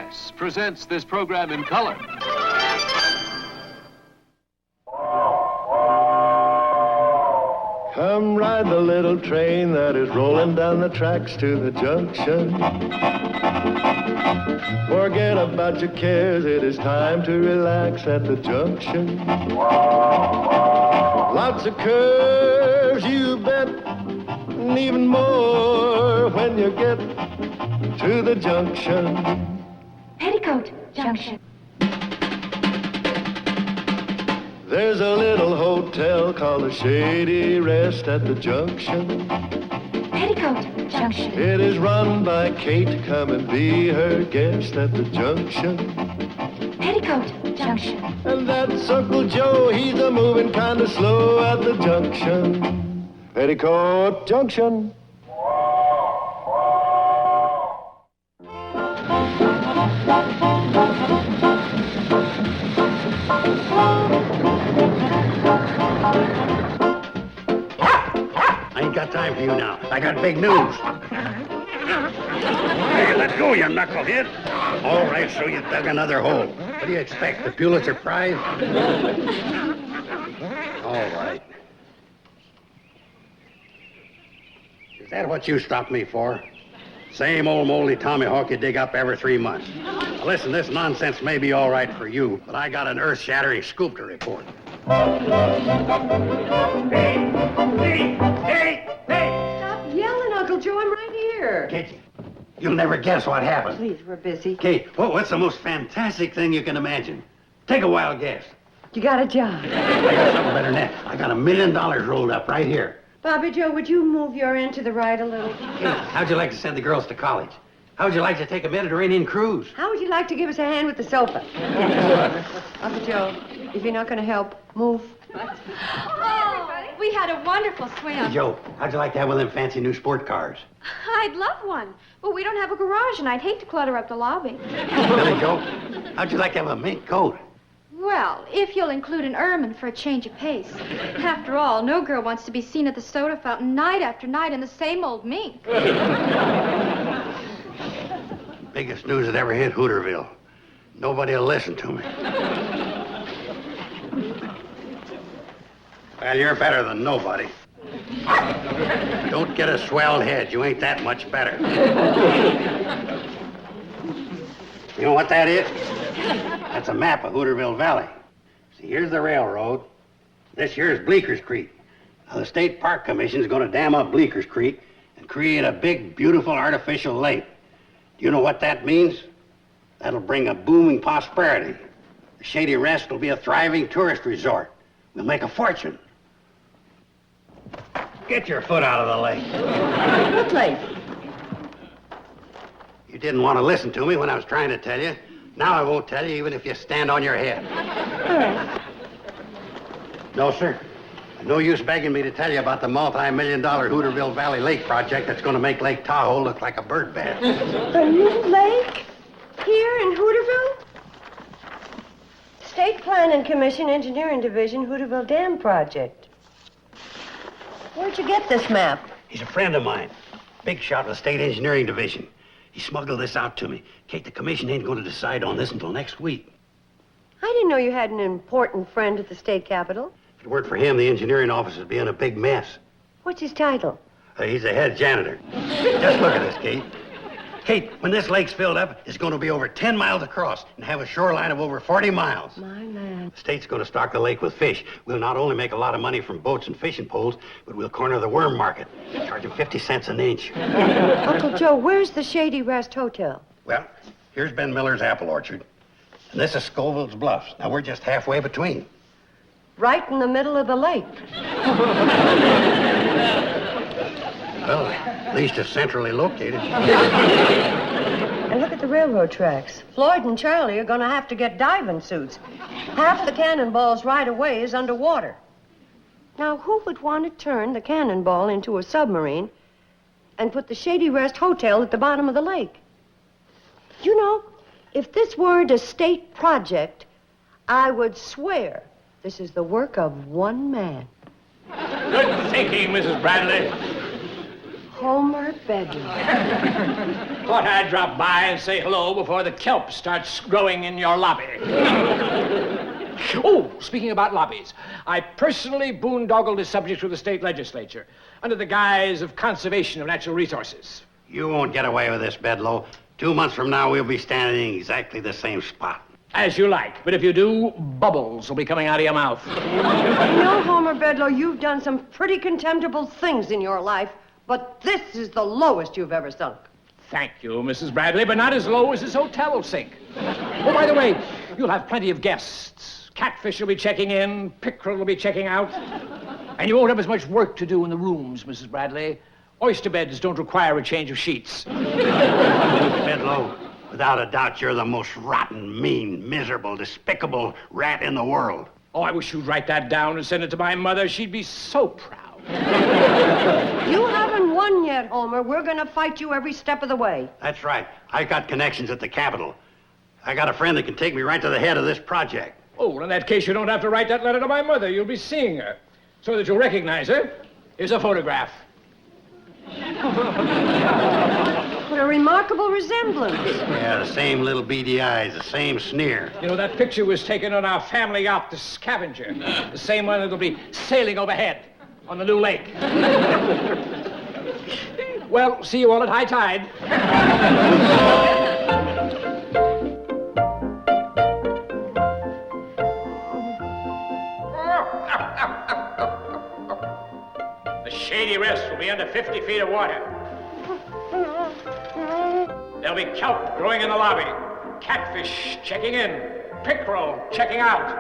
CBS presents this program in color. Come ride the little train that is rolling down the tracks to the junction. Forget about your cares, it is time to relax at the junction. Lots of curves, you bet, and even more when you get to the junction. Petticoat Junction. There's a little hotel called the Shady Rest at the junction. Petticoat Junction. It is run by Kate. Come and be her guest at the junction. Petticoat Junction. And that's Uncle Joe. He's a moving kind of slow at the junction. Petticoat Junction. I ain't got time for you now. I got big news. Hey, let go, you knucklehead. All right, so you dug another hole. What do you expect, the Pulitzer Prize? All right. Is that what you stopped me for? Same old moldy tomahawk you dig up every 3 months. Now, listen, this nonsense may be all right for you, but I got an earth-shattering scoop to report. Hey! Stop yelling, Uncle Joe. I'm right here. Kate, you'll never guess what happened. Please, we're busy. Kate, what's the most fantastic thing you can imagine? Take a wild guess. You got a job. I got something better than that. I got $1 million rolled up right here. Bobby Joe, would you move your end to the right a little? Kate, how'd you like to send the girls to college? How'd you like to take a Mediterranean cruise? How would you like to give us a hand with the sofa? Uncle Joe, if you're not going to help, move. Oh, we had a wonderful swim. Hey, Joe, how'd you like to have one of them fancy new sport cars? I'd love one, but we don't have a garage, and I'd hate to clutter up the lobby. Billy Joe, how'd you like to have a mink coat? Well, if you'll include an ermine for a change of pace. After all, no girl wants to be seen at the soda fountain night after night in the same old mink. Biggest news that ever hit Hooterville. Nobody'll listen to me. Well, you're better than nobody. Don't get a swelled head. You ain't that much better. You know what that is? That's a map of Hooterville Valley. See, here's the railroad. This here's Bleeker's Creek. Now, the State Park Commission's going to dam up Bleeker's Creek and create a big, beautiful artificial lake. Do you know what that means? That'll bring a booming prosperity. The Shady Rest will be a thriving tourist resort. We'll make a fortune. Get your foot out of the lake. What lake? You didn't want to listen to me when I was trying to tell you. Now I won't tell you even if you stand on your head. All right. No, sir. No use begging me to tell you about the multi-million-dollar Hooterville Valley Lake project that's going to make Lake Tahoe look like a bird bath. A new lake? Here in Hooterville? State Planning Commission, Engineering Division, Hooterville Dam Project. Where'd you get this map? He's a friend of mine. Big shot with the State Engineering Division. He smuggled this out to me. Kate, the commission ain't going to decide on this until next week. I didn't know you had an important friend at the state capitol. If it weren't for him, the engineering office would be in a big mess. What's his title? He's the head janitor. Just look at this, Kate. Kate, when this lake's filled up, it's going to be over 10 miles across and have a shoreline of over 40 miles. My land. The state's going to stock the lake with fish. We'll not only make a lot of money from boats and fishing poles, but we'll corner the worm market, charging 50 cents an inch. Uncle Joe, where's the Shady Rest Hotel? Well, here's Ben Miller's apple orchard, and this is Scoville's Bluffs. Now, we're just halfway between. Right in the middle of the lake. Well, at least it's centrally located. And look at the railroad tracks. Floyd and Charlie are going to have to get diving suits. Half the cannonball's right away is underwater. Now, who would want to turn the cannonball into a submarine and put the Shady Rest Hotel at the bottom of the lake? You know, if this weren't a state project, I would swear this is the work of one man. Good thinking, Mrs. Bradley. Homer Bedlam. Thought I'd drop by and say hello before the kelp starts growing in your lobby. Oh, speaking about lobbies, I personally boondoggled this subject with the state legislature under the guise of conservation of natural resources. You won't get away with this, Bedlow. 2 months from now, we'll be standing in exactly the same spot. As you like, but if you do, bubbles will be coming out of your mouth. You know, Homer Bedlow, you've done some pretty contemptible things in your life, but this is the lowest you've ever sunk. Thank you, Mrs. Bradley, but not as low as this hotel will sink. Oh, by the way, you'll have plenty of guests. Catfish will be checking in, pickerel will be checking out. And you won't have as much work to do in the rooms, Mrs. Bradley. Oyster beds don't require a change of sheets. Bedlow, without a doubt, you're the most rotten, mean, miserable, despicable rat in the world. Oh, I wish you'd write that down and send it to my mother. She'd be so proud. You haven't won yet, Homer. We're going to fight you every step of the way. That's right. I got connections at the Capitol. I got a friend that can take me right to the head of this project. Oh, well, in that case, you don't have to write that letter to my mother. You'll be seeing her. So that you'll recognize her. Here's a photograph. What a remarkable resemblance. Yeah, the same little beady eyes, the same sneer. You know, that picture was taken on our family yacht, the Scavenger. The same one that'll be sailing overhead on the new lake. Well, see you all at high tide. The shady rest will be under 50 feet of water. There'll be kelp growing in the lobby, catfish checking in, pickerel checking out.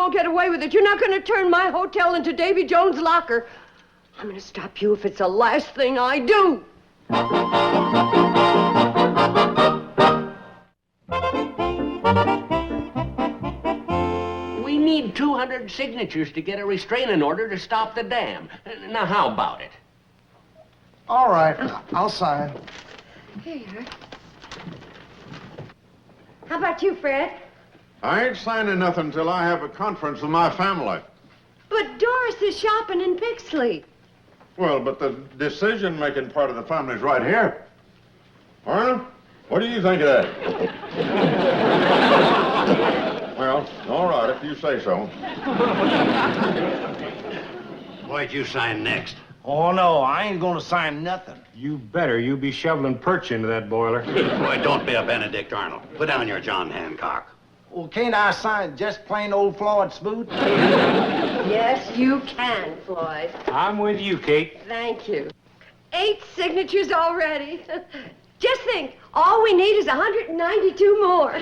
won't get away with it. You're not going to turn my hotel into Davy Jones' locker. I'm going to stop you if it's the last thing I do. We need 200 signatures to get a restraining order to stop the dam. Now, how about it? All right, I'll sign. Here. How about you, Fred? I ain't signing nothing until I have a conference with my family. But Doris is shopping in Pixley. Well, but the decision-making part of the family's right here. Arnold, what do you think of that? Well, all right, if you say so. Why'd you sign next? Oh, no, I ain't gonna sign nothing. You better. You be shoveling perch into that boiler. Boy, don't be a Benedict Arnold. Put down your John Hancock. Well, can't I sign just plain old Floyd Smoot? Yes, you can, Floyd. I'm with you, Kate. Thank you. 8 signatures already. Just think, all we need is 192 more.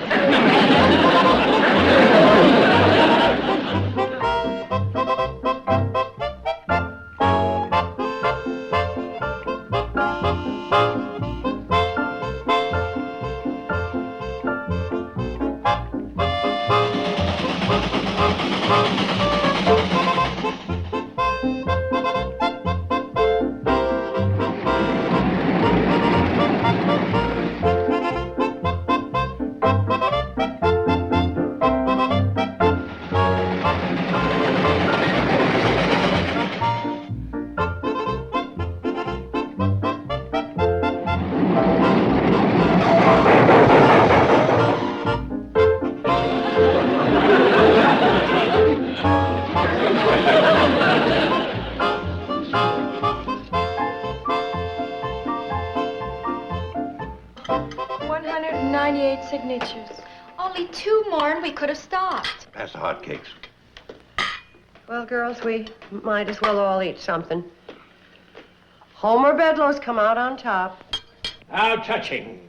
198 signatures. Only 2 more and we could have stopped. Pass the hotcakes. Well, girls, we might as well all eat something. Homer Bedloe's come out on top. How touching.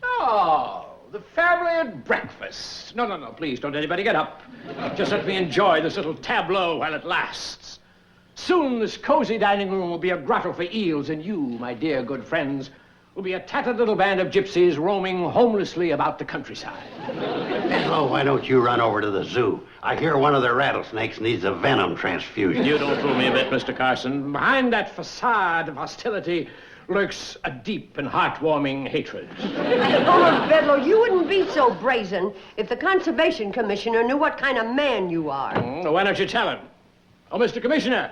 Oh, the family at breakfast. No, please don't anybody get up. Just let me enjoy this little tableau while it lasts. Soon this cozy dining room will be a grotto for eels, and you, my dear good friends, will be a tattered little band of gypsies roaming homelessly about the countryside. Oh, why don't you run over to the zoo? I hear one of the rattlesnakes needs a venom transfusion. You don't fool me a bit, Mr. Carson. Behind that facade of hostility lurks a deep and heartwarming hatred. Homer Bedloe, you wouldn't be so brazen if the Conservation Commissioner knew what kind of man you are. Why don't you tell him? Oh, Mr. Commissioner.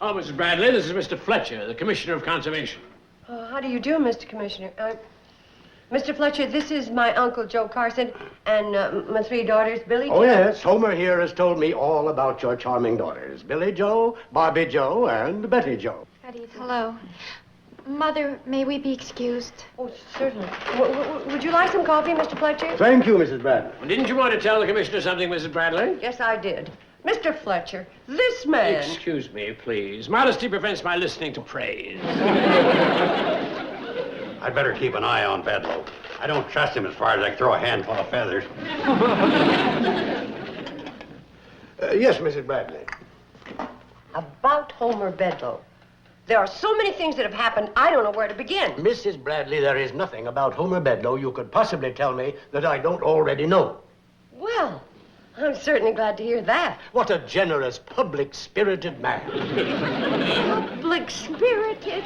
Oh, Mrs. Bradley, this is Mr. Fletcher, the Commissioner of Conservation. How do you do, Mr. Commissioner? Mr. Fletcher, this is my Uncle Joe Carson and my 3 daughters, Billy Oh, Jo. yes. Homer here has told me all about your charming daughters, Billy Joe, Bobby Joe, and Betty Joe. Hello. Mother, may we be excused? Oh, certainly. Would you like some coffee, Mr. Fletcher? Thank you, Mrs. Bradley. Well, didn't you want to tell the Commissioner something, Mrs. Bradley? Yes, I did. Mr. Fletcher, this man... Excuse me, please. Modesty prevents my listening to praise. I'd better keep an eye on Bedloe. I don't trust him as far as I can throw a handful of feathers. Yes, Mrs. Bradley. About Homer Bedloe. There are so many things that have happened, I don't know where to begin. Mrs. Bradley, there is nothing about Homer Bedloe you could possibly tell me that I don't already know. Well, I'm certainly glad to hear that. What a generous, public-spirited man. Public-spirited?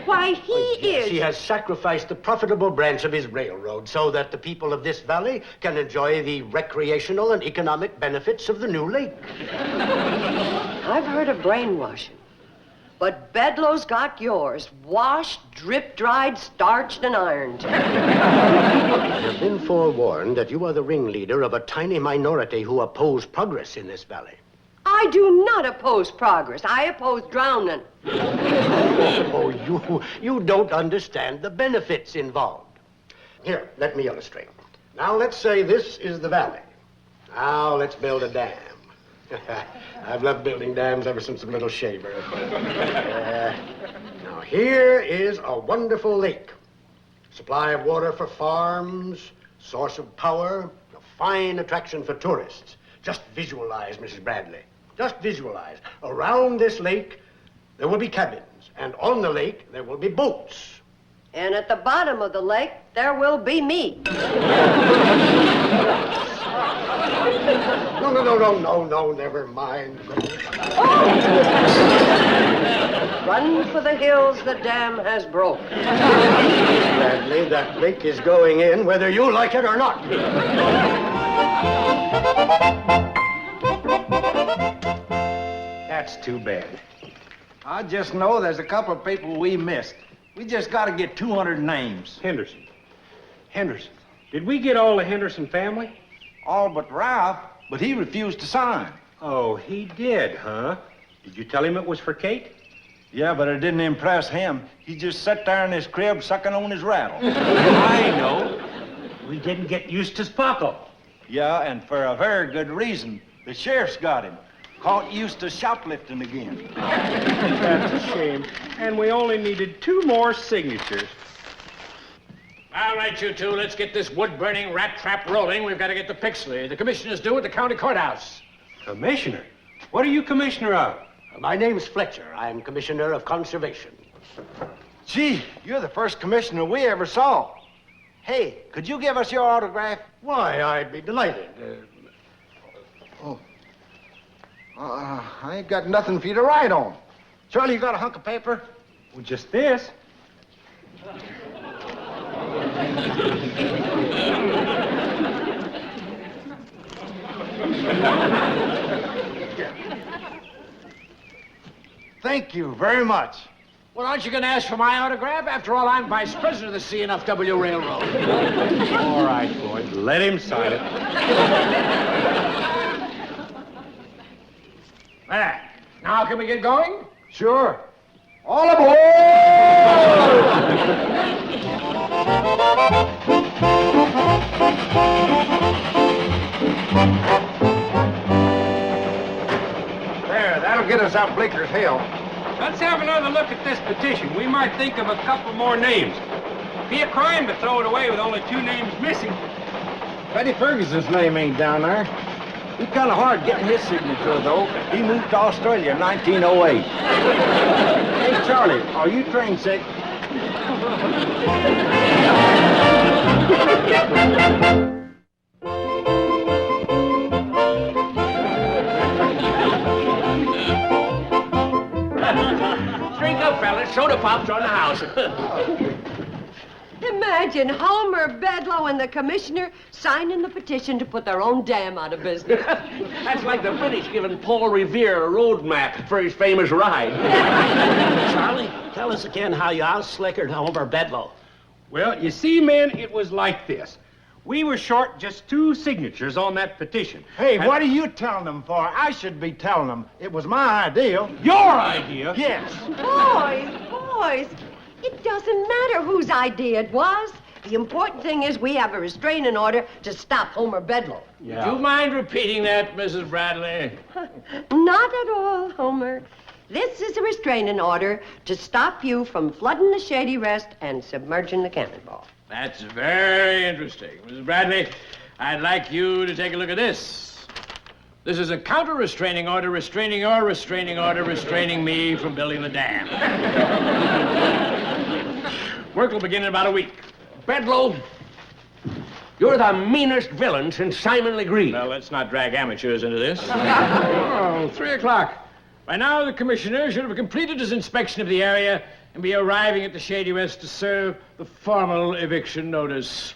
Why, he is... He has sacrificed the profitable branch of his railroad so that the people of this valley can enjoy the recreational and economic benefits of the new lake. I've heard of brainwashing. But Bedloe's got yours. Washed, drip-dried, starched, and ironed. I've been forewarned that you are the ringleader of a tiny minority who oppose progress in this valley. I do not oppose progress. I oppose drowning. Oh, you don't understand the benefits involved. Here, let me illustrate. Now, let's say this is the valley. Now, let's build a dam. I've loved building dams ever since a little shaver. Now, here is a wonderful lake. Supply of water for farms, source of power, a fine attraction for tourists. Just visualize, Mrs. Bradley. Just visualize. Around this lake, there will be cabins, and on the lake, there will be boats. And at the bottom of the lake, there will be me. No, never mind. Run for the hills the dam has broke. Bradley, that lake is going in whether you like it or not. That's too bad. I just know there's a couple of people we missed. We just got to get 200 names. Henderson. Did we get all the Henderson family? All but Ralph, but he refused to sign. Oh, he did, huh? Did you tell him it was for Kate? Yeah, but it didn't impress him. He just sat there in his crib sucking on his rattle. I know. We didn't get Eustace Puckle. Yeah, and for a very good reason. The sheriff's got him. Caught Eustace shoplifting again. That's a shame. And we only needed 2 more signatures. All right, you two, let's get this wood-burning rat trap rolling. We've got to get to Pixley. The commissioner's due at the county courthouse. Commissioner? What are you commissioner of? My name's Fletcher. I'm Commissioner of Conservation. Gee, you're the first commissioner we ever saw. Hey, could you give us your autograph? Why, I'd be delighted. I ain't got nothing for you to write on. Charlie, you got a hunk of paper? Well, just this. Thank you very much. Well, aren't you going to ask for my autograph? After all, I'm vice president of the C&FW Railroad. All right, boys, let him sign it. There. Now can we get going? Sure. All aboard! There, that'll get us up Bleeker's Hill. Let's have another look at this petition. We might think of a couple more names. Be a crime to throw it away with only 2 names missing. Betty Ferguson's name ain't down there. He's kind of hard getting his signature, though. He moved to Australia in 1908. Hey, Charlie, are you train sick? Drink up, fellas. Soda pops on the house. Imagine Homer, Bedloe, and the commissioner signing the petition to put their own dam out of business. That's like the British giving Paul Revere a road map for his famous ride. Charlie, tell us again how you out-slickered Homer Bedloe. Well, you see, men, it was like this. We were short just 2 signatures on that petition. Hey, what are you telling them for? I should be telling them. It was my idea. Your idea? Yes. Boys, it doesn't matter whose idea it was. The important thing is we have a restraining order to stop Homer Bedloe. Yeah. Do you mind repeating that, Mrs. Bradley? Not at all, Homer. This is a restraining order to stop you from flooding the Shady Rest and submerging the cannonball. That's very interesting. Mrs. Bradley, I'd like you to take a look at this. This is a counter-restraining order restraining your restraining order restraining me from building the dam. Work will begin in about a week. Bedloe, you're the meanest villain since Simon Legree. Well, let's not drag amateurs into this. Oh, 3 o'clock. By now, the commissioner should have completed his inspection of the area and be arriving at the Shady Rest to serve the formal eviction notice.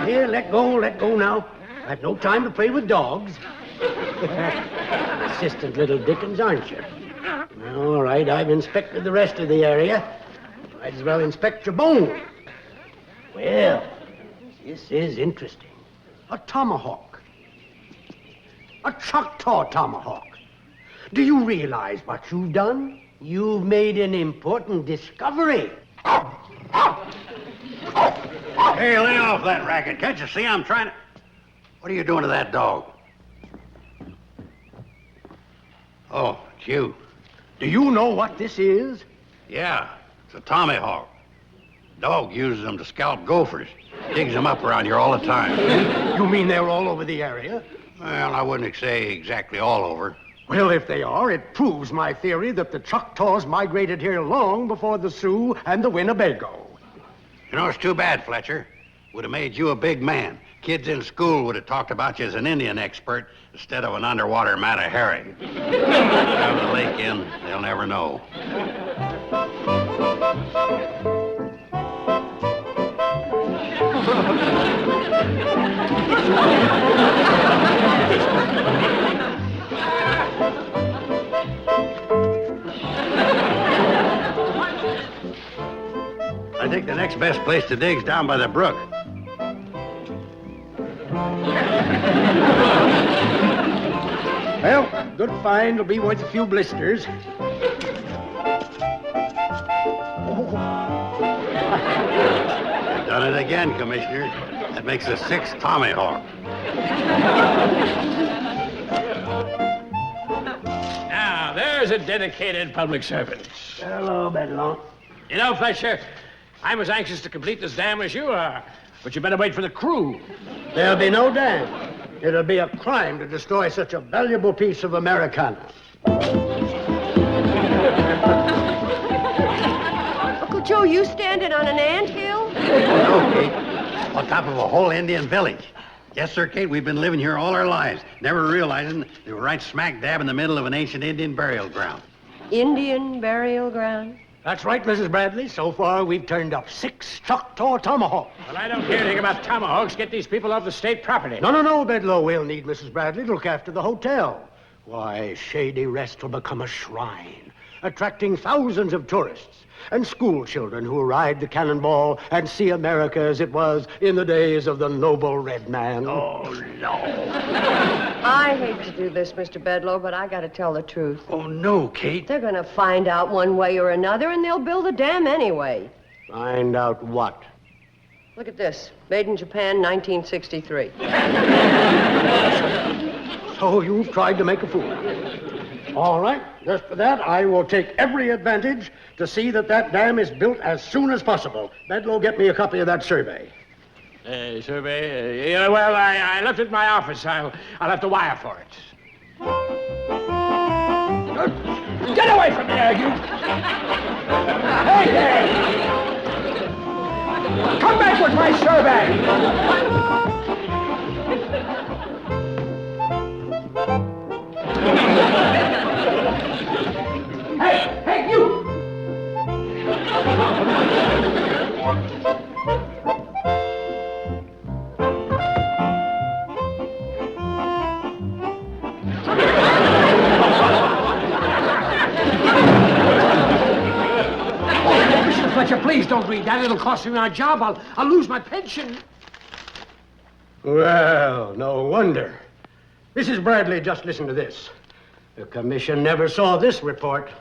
Here, let go now. I've no time to play with dogs. Assistant little Dickens, aren't you? All right, I've inspected the rest of the area. Might as well inspect your bone. Well, this is interesting. A tomahawk. A Choctaw tomahawk. Do you realize what you've done? You've made an important discovery. Hey, lay off that racket. Can't you see I'm trying to... What are you doing to that dog? Oh, it's you. Do you know what this is? Yeah, it's a tomahawk. Dog uses them to scalp gophers. Digs them up around here all the time. You mean they're all over the area? Well, I wouldn't say exactly all over. Well, if they are, it proves my theory that the Choctaws migrated here long before the Sioux and the Winnebago. You know, it's too bad, Fletcher. Would have made you a big man. Kids in school would have talked about you as an Indian expert instead of an underwater Mata Hari. Have the lake in, they'll never know. I think the next best place to dig's down by the brook. Well, good find will be worth a few blisters. Done it again, Commissioner. That makes the 6th tomahawk. Now, there's a dedicated public servant. Hello, Bedlow. You know, Fletcher, I'm as anxious to complete this dam as you are. But you better wait for the crew. There'll be no dam. It'll be a crime to destroy such a valuable piece of Americana. Uncle Joe, you standing on an anthill? No, Kate. On top of a whole Indian village. Yes, sir, Kate, we've been living here all our lives, never realizing they were right smack dab in the middle of an ancient Indian burial ground. Indian burial ground? That's right, Mrs. Bradley. So far, we've turned up 6 Choctaw tomahawks. Well, I don't care anything about tomahawks. Get these people off the state property. No, Bedlow. We'll need Mrs. Bradley to look after the hotel. Why, Shady Rest will become a shrine, attracting thousands of tourists and school children who ride the cannonball and see America as it was in the days of the noble red man. Oh, no. I hate to do this, Mr. Bedlow, but I gotta tell the truth. Oh, no, Kate. They're gonna find out one way or another, and they'll build a dam anyway. Find out what? Look at this. Made in Japan, 1963. So you've tried to make a fool. All right, just for that, I will take every advantage to see that that dam is built as soon as possible. Bedlow, get me a copy of that survey. Survey? Well, I left it in my office. I'll have to wire for it. Get away from there, you! Hey there! Come back with my survey! Hey, you! Mr. Fletcher, please don't read that. It'll cost me my job. I'll lose my pension. Well, no wonder. Mrs. Bradley, just listen to this. The commission never saw this report.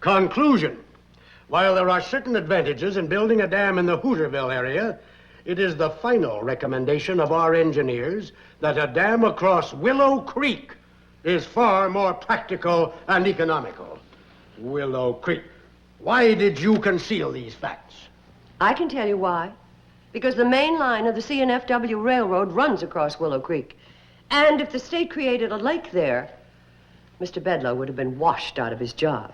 Conclusion. While there are certain advantages in building a dam in the Hooterville area, it is the final recommendation of our engineers that a dam across Willow Creek is far more practical and economical. Willow Creek. Why did you conceal these facts? I can tell you why. Because the main line of the C&FW Railroad runs across Willow Creek. And if the state created a lake there, Mr. Bedlow would have been washed out of his job.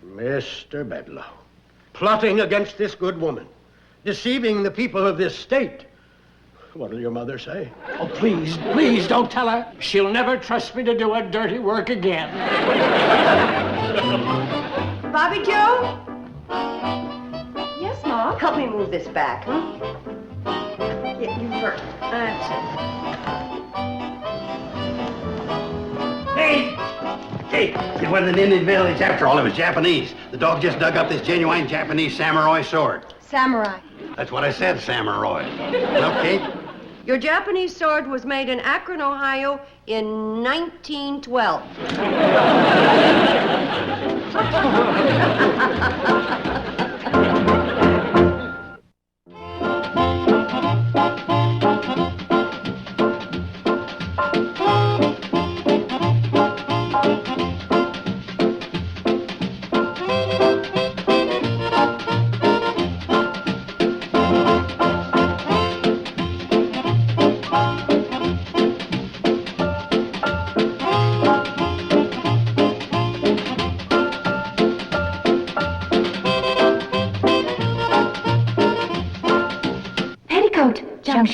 Mr. Bedlow, plotting against this good woman, deceiving the people of this state. What'll your mother say? Oh, please don't tell her. She'll never trust me to do her dirty work again. Bobby Joe? Yes, Mom? Help me move this back, huh? Yeah, you first. That's it. Hey, it wasn't an Indian village after all. It was Japanese. The dog just dug up this genuine Japanese samurai sword. Samurai. That's what I said, samurai. Well, Kate? Your Japanese sword was made in Akron, Ohio in 1912.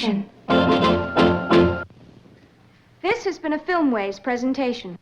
Junction. This has been a Filmways presentation.